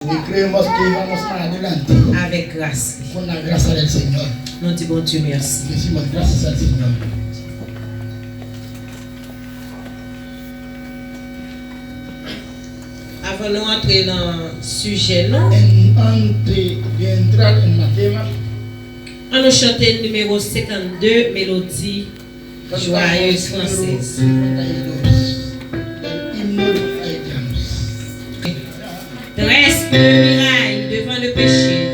Y creemos que vamos para adelante avec grâce. con la gracia del Señor. Nous disons bon Dieu merci. Decimos gracias al Señor. Avant de entrer dans le sujet, non? Antes de entrar en la tema, On nous chante le numéro 52, Mélodie joyeuse française. el himno de los haitianos. Dresse une muraille devant le péché.